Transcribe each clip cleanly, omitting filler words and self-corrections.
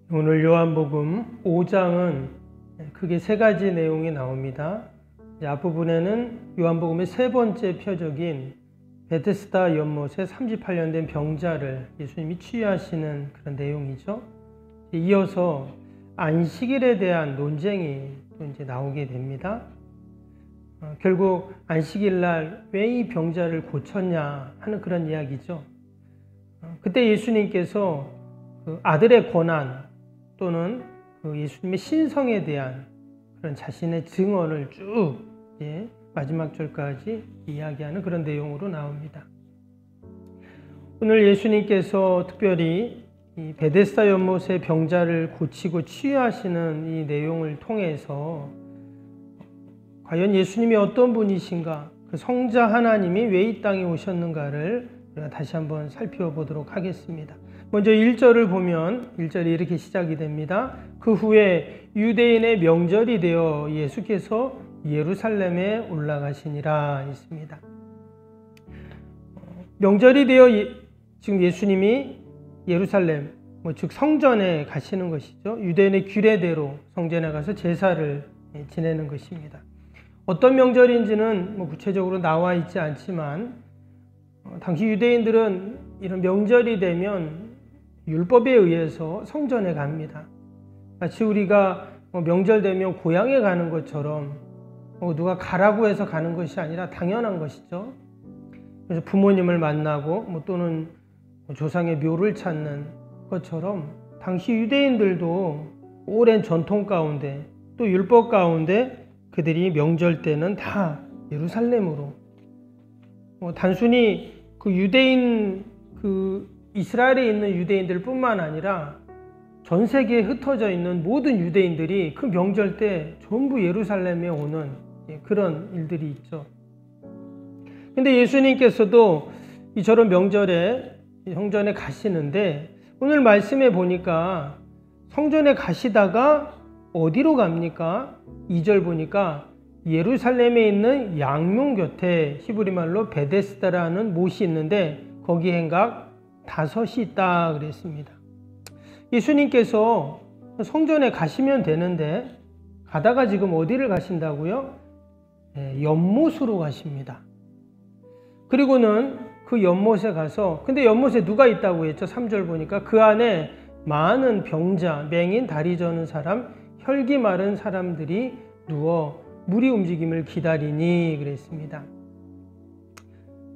오늘 요한복음 5장은 크게 세 가지 내용이 나옵니다. 앞부분에는 요한복음의 세 번째 표적인 베데스다 연못에 38년 된 병자를 예수님이 치유하시는 그런 내용이죠. 이어서 안식일에 대한 논쟁이 또 이제 나오게 됩니다. 결국 안식일 날 왜 이 병자를 고쳤냐 하는 그런 이야기죠. 그때 예수님께서 그 아들의 권한 또는 그 예수님의 신성에 대한 그런 자신의 증언을 쭉 마지막 절까지 이야기하는 그런 내용으로 나옵니다. 오늘 예수님께서 특별히 이 베데스다 연못의 병자를 고치고 치유하시는 이 내용을 통해서 과연 예수님이 어떤 분이신가, 그 성자 하나님이 왜 이 땅에 오셨는가를 우리가 다시 한번 살펴보도록 하겠습니다. 먼저 1절을 보면 1절이 이렇게 시작이 됩니다. 그 후에 유대인의 명절이 되어 예수께서 예루살렘에 올라가시니라 있습니다. 명절이 되어 지금 예수님이 예루살렘, 즉 성전에 가시는 것이죠. 유대인의 규례대로 성전에 가서 제사를 지내는 것입니다. 어떤 명절인지는 구체적으로 나와 있지 않지만 당시 유대인들은 이런 명절이 되면 율법에 의해서 성전에 갑니다. 마치 우리가 명절 되면 고향에 가는 것처럼 누가 가라고 해서 가는 것이 아니라 당연한 것이죠. 그래서 부모님을 만나고 또는 조상의 묘를 찾는 것처럼 당시 유대인들도 오랜 전통 가운데 또 율법 가운데 그들이 명절 때는 다 예루살렘으로 단순히 그 유대인 이스라엘에 있는 유대인들뿐만 아니라 전 세계에 흩어져 있는 모든 유대인들이 그 명절 때 전부 예루살렘에 오는 그런 일들이 있죠. 근데 예수님께서도 저런 명절에 성전에 가시는데 오늘 말씀에 보니까 성전에 가시다가 어디로 갑니까? 2절 보니까 예루살렘에 있는 양문 곁에 히브리 말로 베데스다라는 못이 있는데 거기 행각 5이 있다 그랬습니다. 예수님께서 성전에 가시면 되는데 가다가 지금 어디를 가신다고요? 연못으로 가십니다. 그리고는 그 연못에 가서 근데 연못에 누가 있다고 했죠? 3절 보니까 그 안에 많은 병자, 맹인, 다리 저는 사람, 혈기 마른 사람들이 누워 물이 움직임을 기다리니 그랬습니다.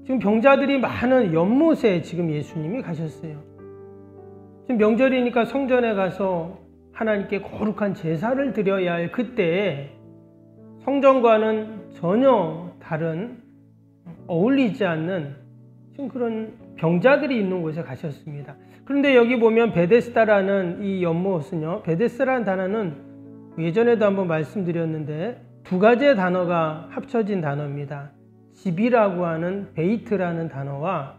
지금 병자들이 많은 연못에 지금 예수님이 가셨어요. 지금 명절이니까 성전에 가서 하나님께 거룩한 제사를 드려야 할 그때에 성전과는 전혀 다른 어울리지 않는 지금 그런 병자들이 있는 곳에 가셨습니다. 그런데 여기 보면 베데스다라는 이 연못은요, 베데스다라는 단어는 예전에도 한번 말씀드렸는데 두 가지의 단어가 합쳐진 단어입니다. 집이라고 하는 베이트라는 단어와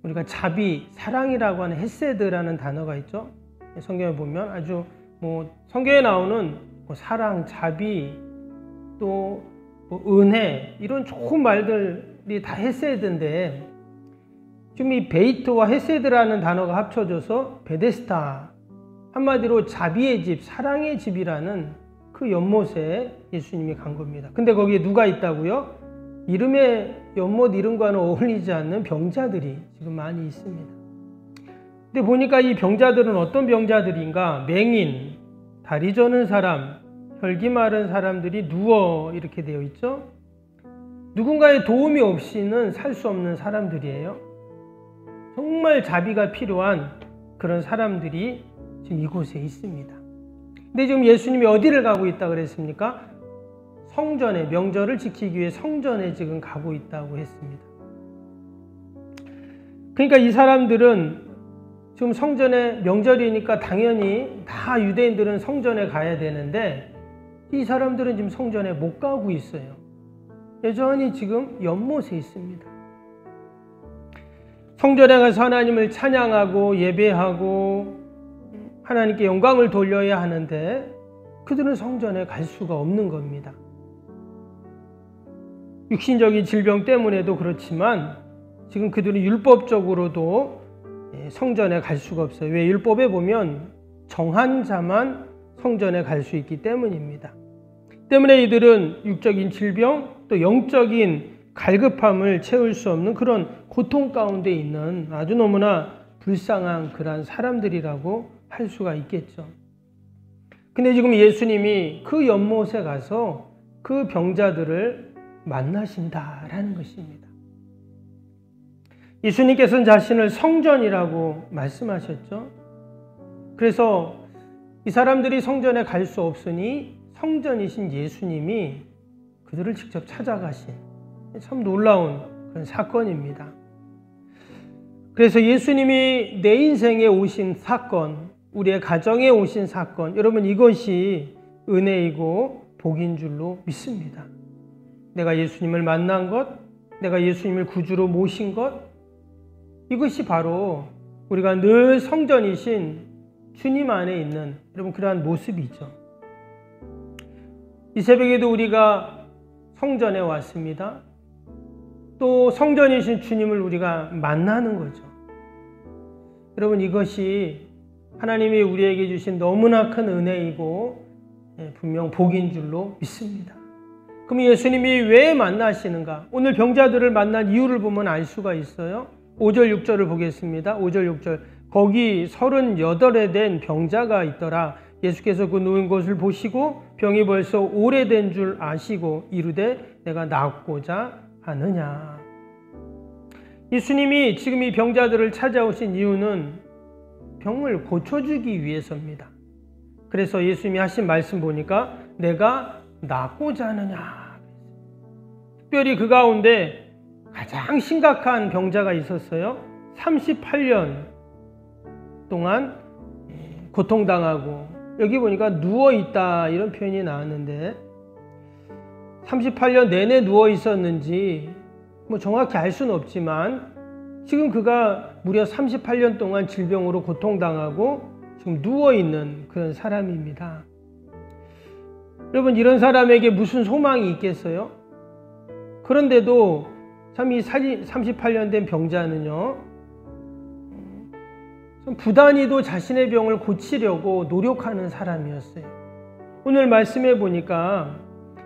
우리가 자비, 사랑이라고 하는 헤세드라는 단어가 있죠. 성경에 보면 아주 성경에 나오는 사랑, 자비, 또 은혜 이런 좋은 말들이 다 헤세드인데 지금 이 베이트와 헤세드라는 단어가 합쳐져서 베데스다, 한마디로 자비의 집, 사랑의 집이라는 그 연못에 예수님이 간 겁니다. 근데 거기에 누가 있다고요? 연못 이름과는 어울리지 않는 병자들이 지금 많이 있습니다. 근데 보니까 이 병자들은 어떤 병자들인가? 맹인, 다리 저는 사람, 혈기 마른 사람들이 누워 이렇게 되어 있죠. 누군가의 도움이 없이는 살 수 없는 사람들이에요. 정말 자비가 필요한 그런 사람들이 지금 이곳에 있습니다. 근데 지금 예수님이 어디를 가고 있다고 그랬습니까? 성전에, 명절을 지키기 위해 성전에 지금 가고 있다고 했습니다. 그러니까 이 사람들은 지금 성전에 명절이니까 당연히 다 유대인들은 성전에 가야 되는데 이 사람들은 지금 성전에 못 가고 있어요. 여전히 지금 연못에 있습니다. 성전에 가서 하나님을 찬양하고 예배하고 하나님께 영광을 돌려야 하는데 그들은 성전에 갈 수가 없는 겁니다. 육신적인 질병 때문에도 그렇지만 지금 그들은 율법적으로도 성전에 갈 수가 없어요. 왜? 율법에 보면 정한 자만 성전에 갈 수 있기 때문입니다. 때문에 이들은 육적인 질병 또 영적인 갈급함을 채울 수 없는 그런 고통 가운데 있는 아주 너무나 불쌍한 그러한 사람들이라고 할 수가 있겠죠. 근데 지금 예수님이 그 연못에 가서 그 병자들을 만나신다라는 것입니다. 예수님께서는 자신을 성전이라고 말씀하셨죠. 그래서 이 사람들이 성전에 갈 수 없으니 성전이신 예수님이 그들을 직접 찾아가신 참 놀라운 그런 사건입니다. 그래서 예수님이 내 인생에 오신 사건, 우리의 가정에 오신 사건, 여러분 이것이 은혜이고 복인 줄로 믿습니다. 내가 예수님을 만난 것, 내가 예수님을 구주로 모신 것, 이것이 바로 우리가 늘 성전이신 주님 안에 있는 여러분 그러한 모습이죠. 이 새벽에도 우리가 성전에 왔습니다. 또 성전이신 주님을 우리가 만나는 거죠. 여러분 이것이 하나님이 우리에게 주신 너무나 큰 은혜이고 분명 복인 줄로 믿습니다. 그럼 예수님이 왜 만나시는가? 오늘 병자들을 만난 이유를 보면 알 수가 있어요. 5절 6절을 보겠습니다. 5절 6절 거기 38에 된 병자가 있더라. 예수께서 그 누운 곳을 보시고 병이 벌써 오래된 줄 아시고 이르되 내가 낫고자 하느냐. 예수님이 지금 이 병자들을 찾아오신 이유는 병을 고쳐주기 위해서입니다. 그래서 예수님이 하신 말씀 보니까 내가 낫고자 하느냐. 특별히 그 가운데 가장 심각한 병자가 있었어요. 38년 동안 고통당하고 여기 보니까 누워있다 이런 표현이 나왔는데 38년 내내 누워 있었는지 뭐 정확히 알 수는 없지만 지금 그가 무려 38년 동안 질병으로 고통당하고 지금 누워있는 그런 사람입니다. 여러분 이런 사람에게 무슨 소망이 있겠어요? 그런데도 참 이 38년 된 병자는요 부단히도 자신의 병을 고치려고 노력하는 사람이었어요. 오늘 말씀해 보니까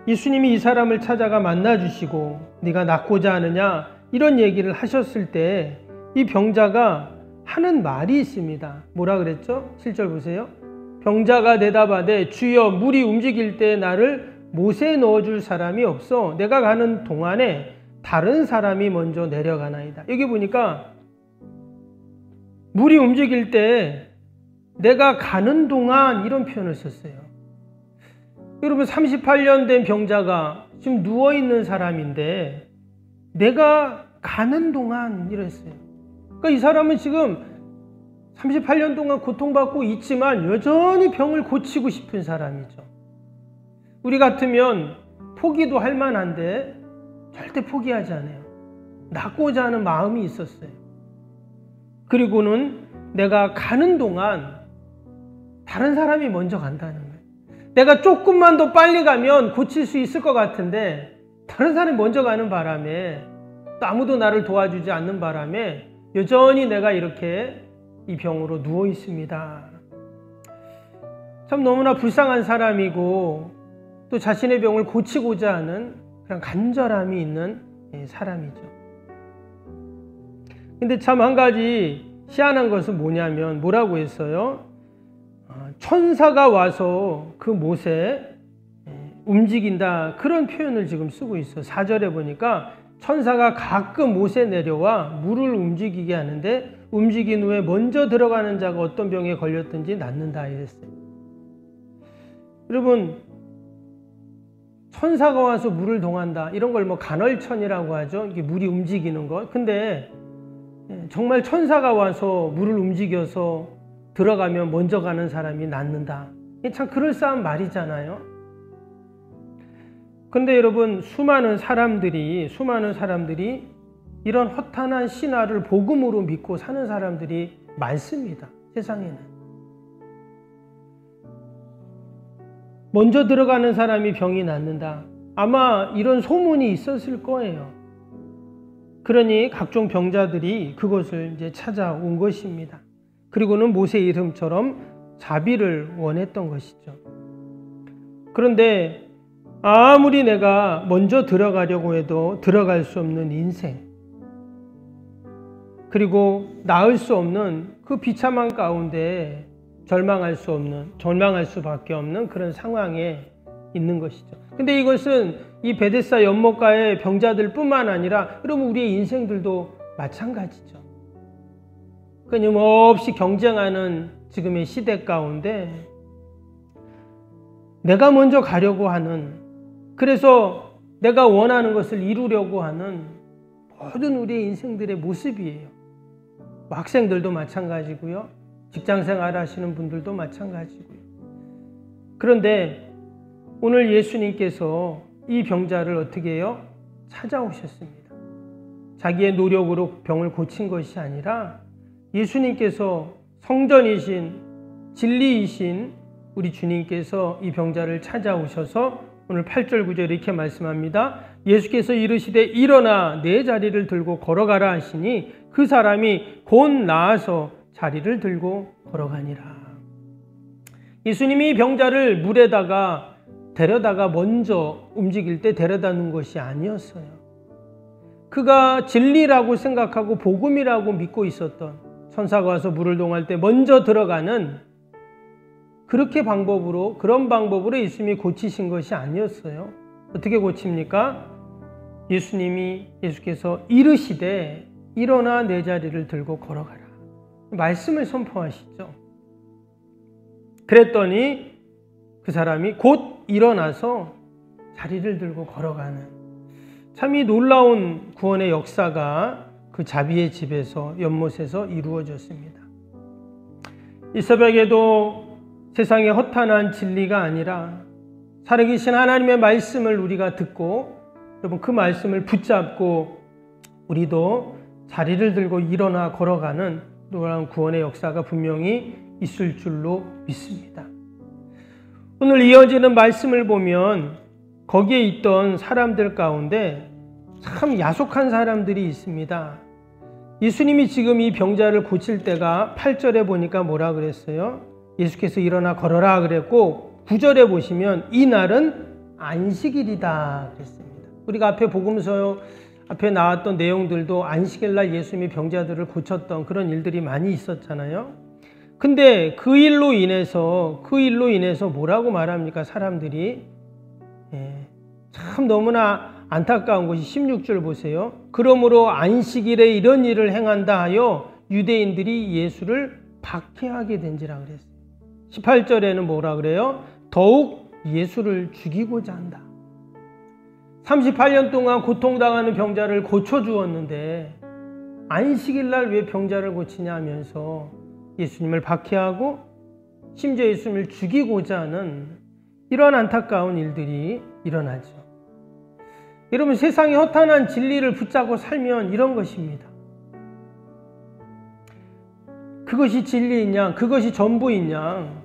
예수님이 이 사람을 찾아가 만나주시고 네가 낫고자 하느냐 이런 얘기를 하셨을 때 이 병자가 하는 말이 있습니다. 뭐라 그랬죠? 7절 보세요. 병자가 대답하되 주여 물이 움직일 때 나를 못에 넣어줄 사람이 없어 내가 가는 동안에 다른 사람이 먼저 내려가나이다. 여기 보니까 물이 움직일 때 내가 가는 동안 이런 표현을 썼어요. 여러분 38년 된 병자가 지금 누워있는 사람인데 내가 가는 동안 이랬어요. 그러니까 이 사람은 지금 38년 동안 고통받고 있지만 여전히 병을 고치고 싶은 사람이죠. 우리 같으면 포기도 할 만한데 절대 포기하지 않아요. 낫고자 하는 마음이 있었어요. 그리고는 내가 가는 동안 다른 사람이 먼저 간다는 거예요. 내가 조금만 더 빨리 가면 고칠 수 있을 것 같은데 다른 사람이 먼저 가는 바람에 또 아무도 나를 도와주지 않는 바람에 여전히 내가 이렇게 이 병으로 누워 있습니다. 참 너무나 불쌍한 사람이고 또 자신의 병을 고치고자 하는 그런 간절함이 있는 사람이죠. 근데 참 한 가지 희한한 것은 뭐냐면 뭐라고 했어요? 천사가 와서 그 못에 움직인다 그런 표현을 지금 쓰고 있어요. 4절에 보니까 천사가 가끔 못에 내려와 물을 움직이게 하는데 움직인 후에 먼저 들어가는 자가 어떤 병에 걸렸든지 낫는다 이랬어요. 여러분 천사가 와서 물을 동한다 이런 걸 뭐 간헐천이라고 하죠. 이게 물이 움직이는 것. 근데 정말 천사가 와서 물을 움직여서 들어가면 먼저 가는 사람이 낫는다. 이게 참 그럴싸한 말이잖아요. 근데 여러분 수많은 사람들이 이런 허탄한 신화를 복음으로 믿고 사는 사람들이 많습니다. 세상에는. 먼저 들어가는 사람이 병이 낫는다. 아마 이런 소문이 있었을 거예요. 그러니 각종 병자들이 그곳을 이제 찾아온 것입니다. 그리고는 모세 이름처럼 자비를 원했던 것이죠. 그런데 아무리 내가 먼저 들어가려고 해도 들어갈 수 없는 인생, 그리고 나을 수 없는 그 비참한 가운데 절망할 수밖에 없는 그런 상황에 있는 것이죠. 근데 이것은 이 베데스다 연못가의 병자들 뿐만 아니라 여러분 우리의 인생들도 마찬가지죠. 끊임없이 경쟁하는 지금의 시대 가운데 내가 먼저 가려고 하는, 그래서 내가 원하는 것을 이루려고 하는 모든 우리의 인생들의 모습이에요. 학생들도 마찬가지고요. 직장생활 하시는 분들도 마찬가지고요. 그런데 오늘 예수님께서 이 병자를 어떻게 해요? 찾아오셨습니다. 자기의 노력으로 병을 고친 것이 아니라 예수님께서 성전이신 진리이신 우리 주님께서 이 병자를 찾아오셔서 오늘 8절 9절 이렇게 말씀합니다. 예수께서 이르시되 일어나 내 자리를 들고 걸어가라 하시니 그 사람이 곧 나아서 자리를 들고 걸어가니라. 예수님이 병자를 물에다가 데려다가 먼저 움직일 때 데려다 놓은 것이 아니었어요. 그가 진리라고 생각하고 복음이라고 믿고 있었던, 천사가 와서 물을 동할 때 먼저 들어가는 그런 방법으로 예수님이 고치신 것이 아니었어요. 어떻게 고칩니까? 예수께서 이르시되 일어나 내 자리를 들고 걸어가라. 말씀을 선포하시죠. 그랬더니 그 사람이 곧 일어나서 자리를 들고 걸어가는, 참 이 놀라운 구원의 역사가 그 자비의 집에서 연못에서 이루어졌습니다. 이 새벽에도 세상의 허탄한 진리가 아니라 살아계신 하나님의 말씀을 우리가 듣고 여러분 그 말씀을 붙잡고 우리도 자리를 들고 일어나 걸어가는 놀라운 구원의 역사가 분명히 있을 줄로 믿습니다. 오늘 이어지는 말씀을 보면 거기에 있던 사람들 가운데 참 야속한 사람들이 있습니다. 예수님이 지금 이 병자를 고칠 때가 8절에 보니까 뭐라 그랬어요? 예수께서 일어나 걸어라 그랬고 9절에 보시면 이날은 안식일이다 그랬습니다. 우리가 앞에 복음서 앞에 나왔던 내용들도 안식일날 예수님이 병자들을 고쳤던 그런 일들이 많이 있었잖아요. 근데 그 일로 인해서 뭐라고 말합니까? 사람들이 참 너무나 안타까운 것이 16절 보세요. 그러므로 안식일에 이런 일을 행한다 하여 유대인들이 예수를 박해하게 된지라 그랬어요. 18절에는 뭐라 그래요? 더욱 예수를 죽이고자 한다. 38년 동안 고통당하는 병자를 고쳐주었는데 안식일날 왜 병자를 고치냐 하면서 예수님을 박해하고 심지어 예수님을 죽이고자 하는 이런 안타까운 일들이 일어나죠. 여러분 세상의 허탄한 진리를 붙잡고 살면 이런 것입니다. 그것이 진리이냐, 그것이 전부이냐,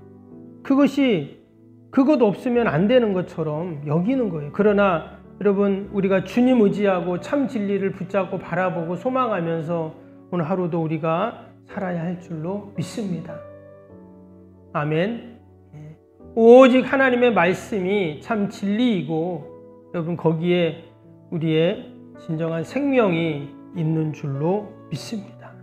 그것 없으면 안 되는 것처럼 여기는 거예요. 그러나 여러분 우리가 주님 의지하고 참 진리를 붙잡고 바라보고 소망하면서 오늘 하루도 우리가 살아야 할 줄로 믿습니다. 아멘. 오직 하나님의 말씀이 참 진리이고 여러분 거기에 우리의 진정한 생명이 있는 줄로 믿습니다.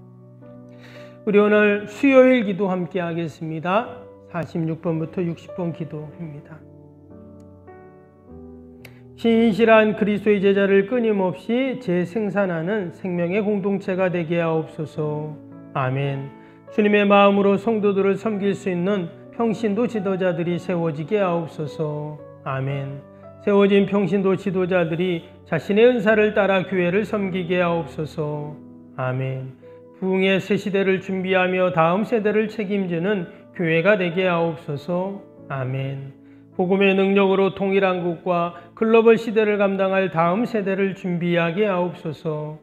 우리 오늘 수요일 기도 함께 하겠습니다. 46번부터 60번 기도입니다. 신실한 그리스도의 제자를 끊임없이 재생산하는 생명의 공동체가 되게 하옵소서. 아멘. 주님의 마음으로 성도들을 섬길 수 있는 평신도 지도자들이 세워지게 하옵소서. 아멘. 세워진 평신도 지도자들이 자신의 은사를 따라 교회를 섬기게 하옵소서. 아멘. 부흥의 새 시대를 준비하며 다음 세대를 책임지는 교회가 되게 하옵소서. 아멘. 복음의 능력으로 통일한국과 글로벌 시대를 감당할 다음 세대를 준비하게 하옵소서.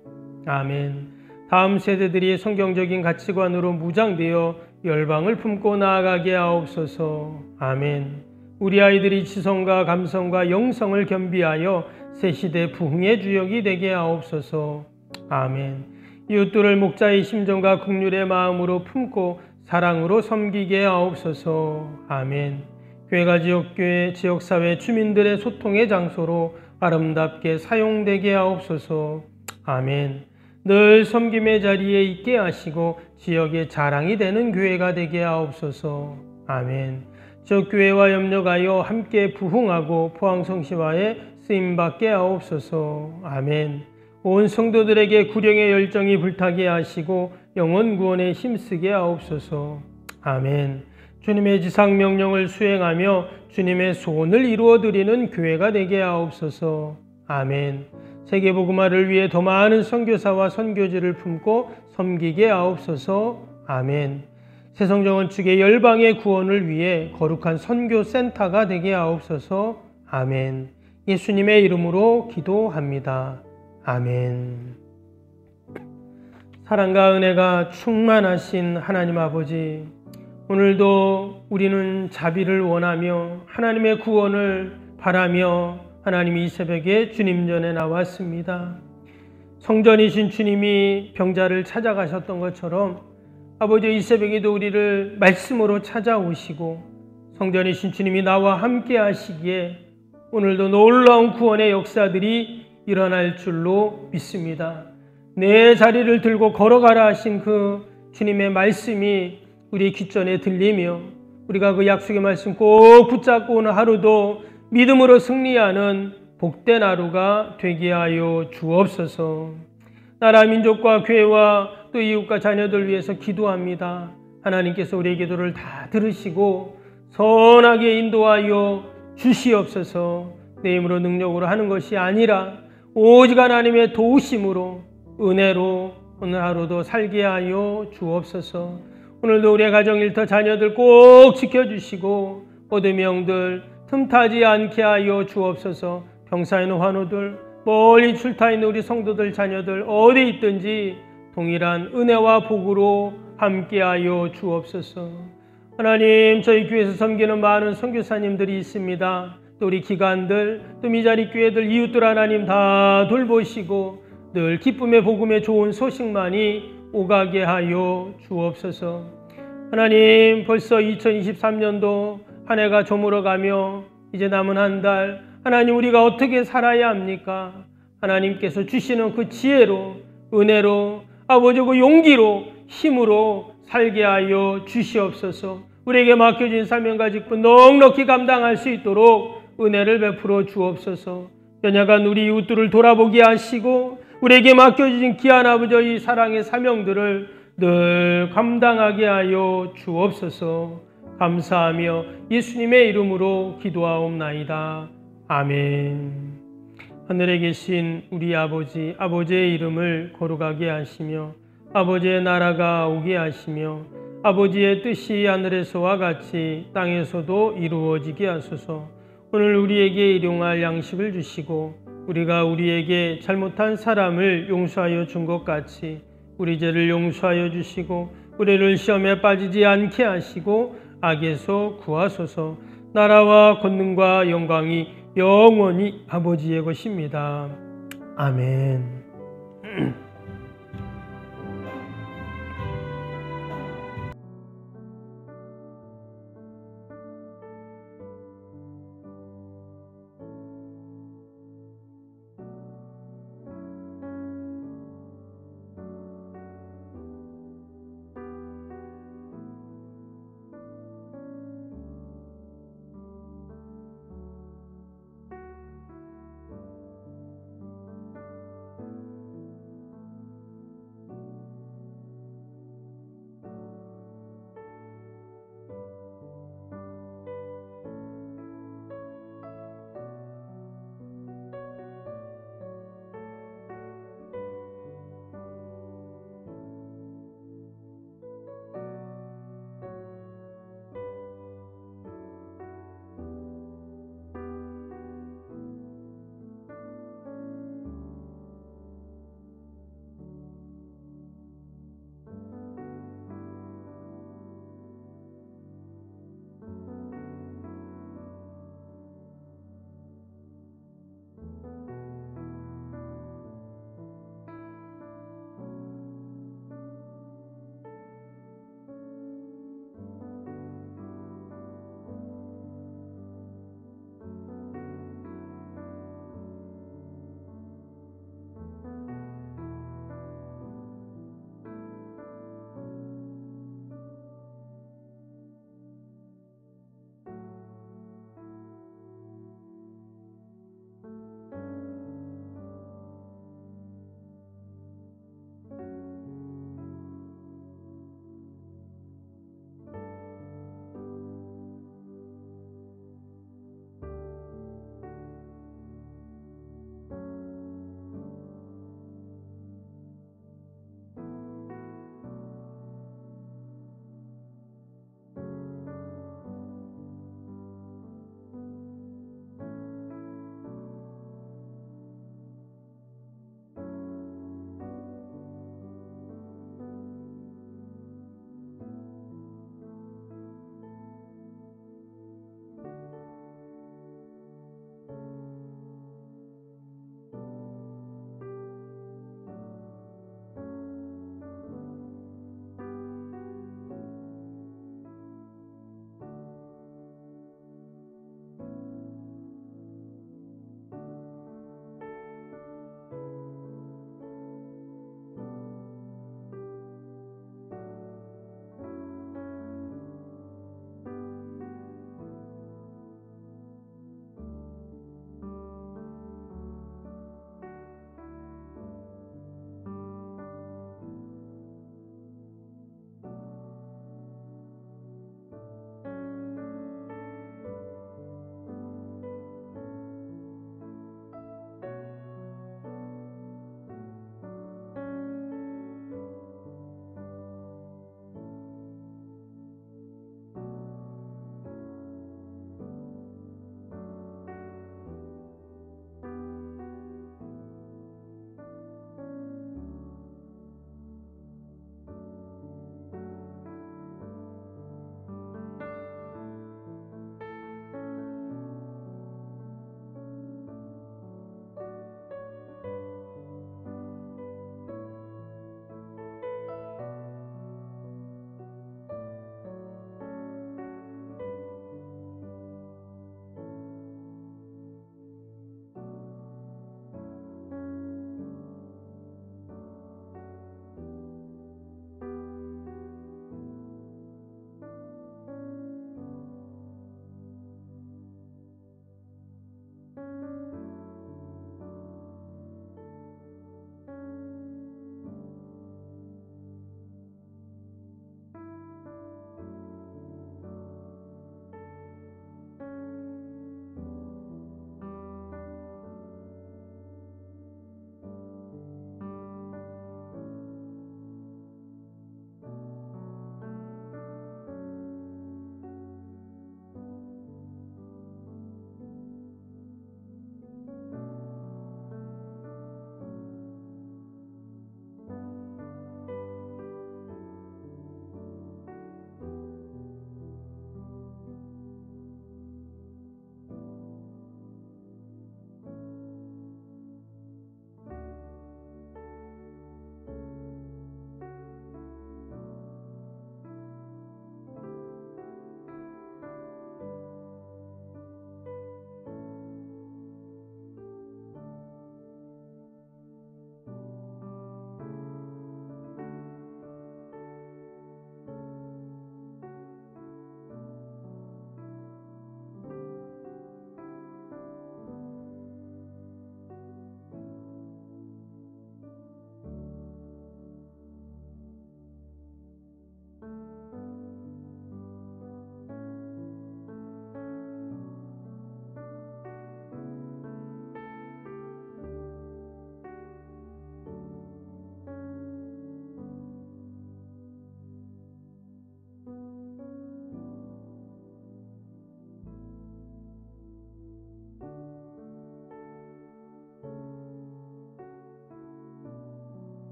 아멘. 다음 세대들이 성경적인 가치관으로 무장되어 열방을 품고 나아가게 하옵소서. 아멘. 우리 아이들이 지성과 감성과 영성을 겸비하여 새 시대 부흥의 주역이 되게 하옵소서. 아멘. 이웃들을 목자의 심정과 긍휼의 마음으로 품고 사랑으로 섬기게 하옵소서. 아멘. 교회가 지역교회, 지역사회 주민들의 소통의 장소로 아름답게 사용되게 하옵소서. 아멘. 늘 섬김의 자리에 있게 하시고 지역의 자랑이 되는 교회가 되게 하옵소서. 아멘. 지역교회와 협력하여 함께 부흥하고 포항성시와에 쓰임받게 하옵소서. 아멘. 온 성도들에게 구령의 열정이 불타게 하시고 영혼 구원에 힘쓰게 하옵소서. 아멘. 주님의 지상 명령을 수행하며 주님의 소원을 이루어드리는 교회가 되게 하옵소서. 아멘. 세계복음화를 위해 더 많은 선교사와 선교지를 품고 섬기게 하옵소서. 아멘. 새성정원축의 열방의 구원을 위해 거룩한 선교센터가 되게 하옵소서. 아멘. 예수님의 이름으로 기도합니다. 아멘. 사랑과 은혜가 충만하신 하나님 아버지, 오늘도 우리는 자비를 원하며 하나님의 구원을 바라며 하나님 이 새벽에 주님 전에 나왔습니다. 성전이신 주님이 병자를 찾아가셨던 것처럼 아버지 이 새벽에도 우리를 말씀으로 찾아오시고 성전이신 주님이 나와 함께 하시기에 오늘도 놀라운 구원의 역사들이 일어날 줄로 믿습니다. 내 자리를 들고 걸어가라 하신 그 주님의 말씀이 우리 귓전에 들리며 우리가 그 약속의 말씀 꼭 붙잡고 오늘 하루도 믿음으로 승리하는 복된 하루가 되게 하여 주옵소서. 나라 민족과 교회와 또 이웃과 자녀들 위해서 기도합니다. 하나님께서 우리의 기도를 다 들으시고 선하게 인도하여 주시옵소서. 내 힘으로 능력으로 하는 것이 아니라 오직 하나님의 도우심으로 은혜로 오늘 하루도 살게 하여 주옵소서. 오늘도 우리의 가정 일터 자녀들 꼭 지켜주시고 모든 영들 틈타지 않게 하여 주옵소서. 병사 있는 환우들, 멀리 출타 있는 우리 성도들 자녀들 어디 있든지 동일한 은혜와 복으로 함께하여 주옵소서. 하나님, 저희 교회에서 섬기는 많은 선교사님들이 있습니다. 또 우리 기관들, 또 미자리 교회들, 이웃들 하나님 다 돌보시고 늘 기쁨의 복음의 좋은 소식만이 오가게 하여 주옵소서. 하나님, 벌써 2023년도 한 해가 저물어가며 이제 남은 한 달, 하나님 우리가 어떻게 살아야 합니까? 하나님께서 주시는 그 지혜로, 은혜로, 아버지 그 용기로, 힘으로 살게 하여 주시옵소서. 우리에게 맡겨진 사명과 직분 넉넉히 감당할 수 있도록 은혜를 베풀어 주옵소서. 연약한 우리 이웃들을 돌아보게 하시고 우리에게 맡겨진 귀한 아버지의 사랑의 사명들을 늘 감당하게 하여 주옵소서. 감사하며 예수님의 이름으로 기도하옵나이다. 아멘. 하늘에 계신 우리 아버지, 아버지의 이름을 거룩하게 하시며 아버지의 나라가 오게 하시며 아버지의 뜻이 하늘에서와 같이 땅에서도 이루어지게 하소서. 오늘 우리에게 일용할 양식을 주시고 우리가 우리에게 잘못한 사람을 용서하여 준 것 같이 우리 죄를 용서하여 주시고 우리를 시험에 빠지지 않게 하시고 악에서 구하소서. 나라와 권능과 영광이 영원히 아버지의 것입니다. 아멘.